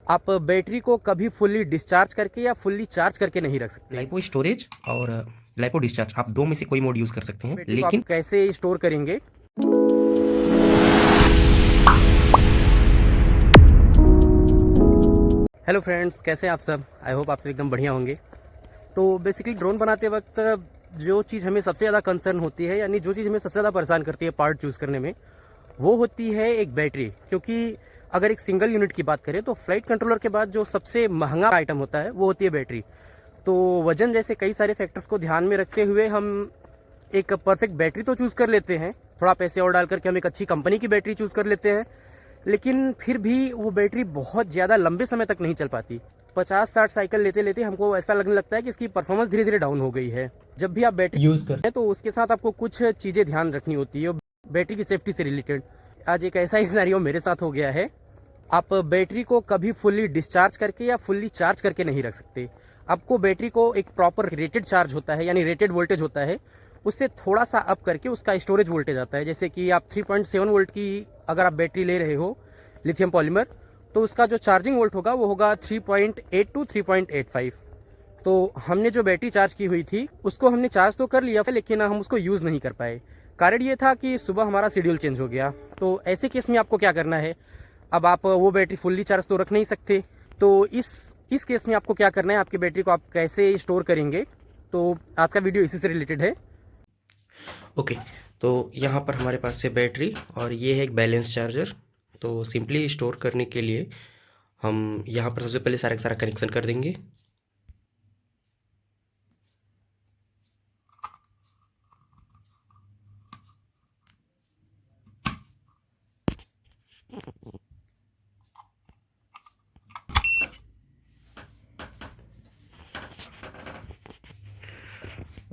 आप बैटरी को कभी फुल्ली डिस्चार्ज करके या फुल्ली चार्ज करके नहीं रख सकते। लाइपो स्टोरेज और लाइपो डिस्चार्ज, आप दो में से कोई मोड यूज़ कर सकते हैं, बैटरी को लेकिन आप कैसे स्टोर करेंगे। हेलो फ्रेंड्स, कैसे हैं आप सब। आई होप आप सब एकदम बढ़िया होंगे। तो बेसिकली ड्रोन बनाते वक्त जो चीज़ हमें सबसे ज़्यादा कंसर्न होती है, यानी जो चीज़ हमें सबसे ज़्यादा परेशान करती है पार्ट चूज़ करने में, वो होती है एक बैटरी। क्योंकि अगर एक सिंगल यूनिट की बात करें तो फ्लाइट कंट्रोलर के बाद जो सबसे महंगा आइटम होता है वो होती है बैटरी। तो वजन जैसे कई सारे फैक्टर्स को ध्यान में रखते हुए हम एक परफेक्ट बैटरी तो चूज़ कर लेते हैं, थोड़ा पैसे और डाल करके हम एक अच्छी कंपनी की बैटरी चूज़ कर लेते हैं, लेकिन फिर भी वो बैटरी बहुत ज़्यादा लंबे समय तक नहीं चल पाती। 50-60 साइकिल लेते लेते हमको ऐसा लगने लगता है कि इसकी परफॉर्मेंस धीरे धीरे डाउन हो गई है। जब भी आप बैटरी यूज़ करते हैं तो उसके साथ आपको कुछ चीज़ें ध्यान रखनी होती है बैटरी की सेफ्टी से रिलेटेड। आज एक ऐसा ही सिनेरियो मेरे साथ हो गया है। आप बैटरी को कभी फुल्ली डिस्चार्ज करके या फुल्ली चार्ज करके नहीं रख सकते। आपको बैटरी को एक प्रॉपर रेटेड चार्ज होता है, यानी रेटेड वोल्टेज होता है, उससे थोड़ा सा अप करके उसका स्टोरेज वोल्टेज आता है। जैसे कि आप 3.7 वोल्ट की अगर आप बैटरी ले रहे हो लिथियम पॉलीमर, तो उसका जो चार्जिंग वोल्ट होगा वो होगा 3.8 टू 3.85। तो हमने जो बैटरी चार्ज की हुई थी उसको हमने चार्ज तो कर लिया, लेकिन हम उसको यूज़ नहीं कर पाए। कारण ये था कि सुबह हमारा शेड्यूल चेंज हो गया। तो ऐसे केस में आपको क्या करना है, अब आप वो बैटरी फुल्ली चार्ज तो रख नहीं सकते। तो इस केस में आपको क्या करना है, आपकी बैटरी को आप कैसे स्टोर करेंगे। तो आज का वीडियो इसी से रिलेटेड है। ओके। तो यहाँ पर हमारे पास है बैटरी और ये है एक बैलेंस चार्जर। तो सिंपली स्टोर करने के लिए हम यहाँ पर सबसे पहले सारा का सारा कनेक्शन कर देंगे।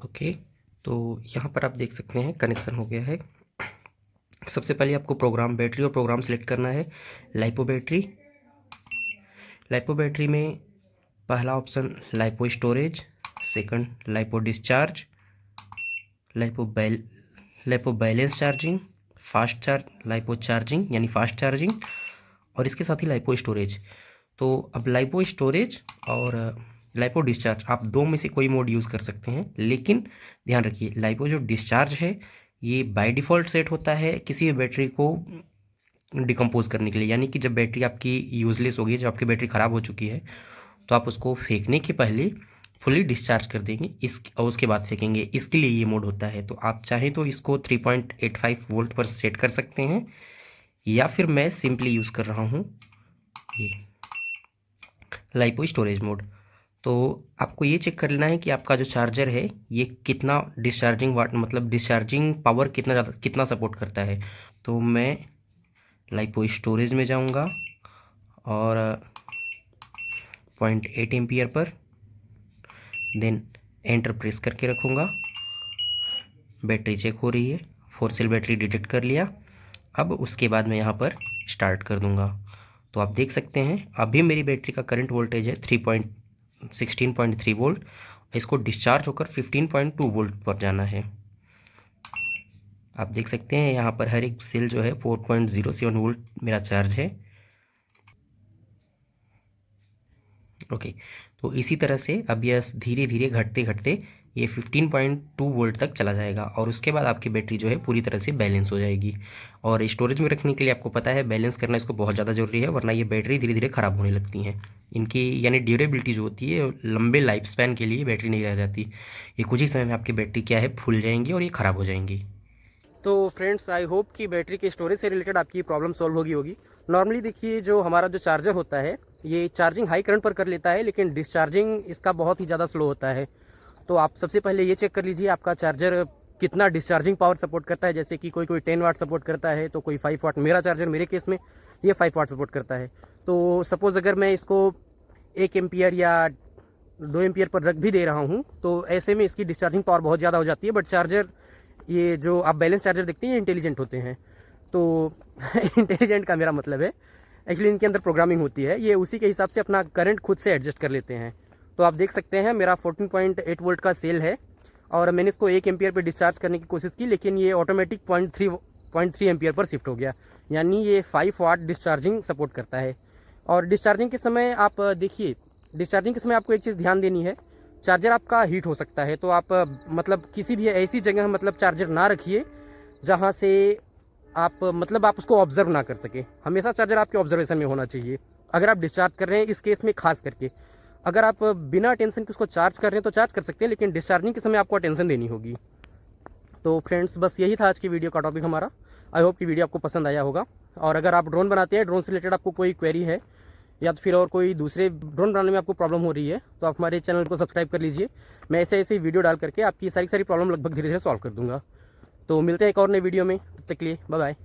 ओके, तो यहाँ पर आप देख सकते हैं कनेक्शन हो गया है। सबसे पहले आपको प्रोग्राम बैटरी और प्रोग्राम सेलेक्ट करना है। लाइपो बैटरी, लाइपो बैटरी में पहला option lipo storage, second lipo discharge, lipo balance charging, fast charge, lipo charging यानी फास्ट चार्जिंग, और इसके साथ ही लाइपो स्टोरेज। तो अब लाइपो स्टोरेज और लाइपो डिस्चार्ज, आप दो में से कोई मोड यूज़ कर सकते हैं, लेकिन ध्यान रखिए लाइपो जो डिस्चार्ज है ये बाय डिफ़ॉल्ट सेट होता है किसी भी बैटरी को डिकम्पोज करने के लिए। यानी कि जब बैटरी आपकी यूज़लेस होगी, जब आपकी बैटरी ख़राब हो चुकी है, तो आप उसको फेंकने के पहले फुली डिस्चार्ज कर देंगे और उसके बाद फेंकेंगे। इसके लिए ये मोड होता है। तो आप चाहें तो इसको 3.85 वोल्ट पर सेट कर सकते हैं, या फिर मैं सिंपली यूज़ कर रहा हूँ ये लाइपो स्टोरेज मोड। तो आपको ये चेक कर लेना है कि आपका जो चार्जर है ये कितना डिस्चार्जिंग वाट मतलब डिस्चार्जिंग पावर कितना ज़्यादा कितना सपोर्ट करता है। तो मैं लाइपो स्टोरेज में जाऊंगा और 0.8 ampere per then enter press करके रखूँगा। बैटरी चेक हो रही है, 4 सेल बैटरी डिटेक्ट कर लिया। अब उसके बाद मैं यहाँ पर स्टार्ट कर दूँगा। तो आप देख सकते हैं अभी मेरी बैटरी का करंट वोल्टेज है 16.3 वोल्ट। इसको डिस्चार्ज होकर 15.2 वोल्ट पर जाना है। आप देख सकते हैं यहाँ पर हर एक सेल जो है 4.07 वोल्ट मेरा चार्ज है। ओके, तो इसी तरह से अब यह धीरे धीरे घटते घटते ये 15.2 वोल्ट तक चला जाएगा, और उसके बाद आपकी बैटरी जो है पूरी तरह से बैलेंस हो जाएगी। और स्टोरेज में रखने के लिए आपको पता है बैलेंस करना इसको बहुत ज़्यादा ज़रूरी है, वरना ये बैटरी धीरे धीरे ख़राब होने लगती हैं। इनकी यानी ड्यूरेबिलिटी जो होती है, लंबे लाइफ स्पैन के लिए बैटरी नहीं रह जाती। ये कुछ ही समय में आपकी बैटरी क्या है फूल जाएंगी और ये ख़राब हो जाएंगी। तो फ्रेंड्स, आई होप कि बैटरी के स्टोरेज से रिलेटेड आपकी प्रॉब्लम सॉल्व होगी। नॉर्मली देखिए, जो हमारा जो चार्जर होता है ये चार्जिंग हाई करंट पर कर लेता है, लेकिन डिस्चार्जिंग इसका बहुत ही ज़्यादा स्लो होता है। तो आप सबसे पहले ये चेक कर लीजिए आपका चार्जर कितना डिस्चार्जिंग पावर सपोर्ट करता है। जैसे कि कोई 10 वाट सपोर्ट करता है, तो कोई 5 वाट। मेरा चार्जर मेरे केस में ये 5 वाट सपोर्ट करता है। तो सपोज़ अगर मैं इसको 1 एम्पियर या 2 एम्पियर पर रख भी दे रहा हूँ, तो ऐसे में इसकी डिस्चार्जिंग पावर बहुत ज़्यादा हो जाती है। बट चार्जर, ये जो आप बैलेंस चार्जर देखते हैं, ये इंटेलिजेंट होते हैं। तो इंटेलिजेंट का मेरा मतलब है एक्चुअली इनके अंदर प्रोग्रामिंग होती है, ये उसी के हिसाब से अपना करंट खुद से एडजस्ट कर लेते हैं। तो आप देख सकते हैं मेरा 14.8 वोल्ट का सेल है, और मैंने इसको 1 एम्पियर पे डिस्चार्ज करने की कोशिश की, लेकिन ये ऑटोमेटिक 0.3 एम्पियर पर शिफ्ट हो गया। यानी ये 5 वाट डिस्चार्जिंग सपोर्ट करता है। और डिस्चार्जिंग के समय आप देखिए, डिस्चार्जिंग के समय आपको एक चीज़ ध्यान देनी है, चार्जर आपका हीट हो सकता है। तो आप मतलब किसी भी ऐसी जगह मतलब चार्जर ना रखिए जहाँ से आप मतलब आप उसको ऑब्जर्व ना कर सके। हमेशा चार्जर आपके ऑब्जर्वेशन में होना चाहिए अगर आप डिस्चार्ज कर रहे हैं, इस केस में खास करके। अगर आप बिना टेंशन के उसको चार्ज कर रहे हैं तो चार्ज कर सकते हैं, लेकिन डिस्चार्जिंग के समय आपको अटेंशन देनी होगी। तो फ्रेंड्स, बस यही था आज की वीडियो का टॉपिक हमारा। आई होप कि वीडियो आपको पसंद आया होगा। और अगर आप ड्रोन बनाते हैं, ड्रोन से रिलेटेड आपको कोई क्वेरी है या तो फिर और कोई दूसरे ड्रोन बनाने में आपको प्रॉब्लम हो रही है, तो आप हमारे चैनल को सब्सक्राइब कर लीजिए। मैं ऐसे ऐसे वीडियो डाल करके आपकी सारी प्रॉब्लम लगभग धीरे धीरे सॉल्व कर दूंगा। तो मिलते हैं एक और नई वीडियो में, तब तक के लिए बाय बाय।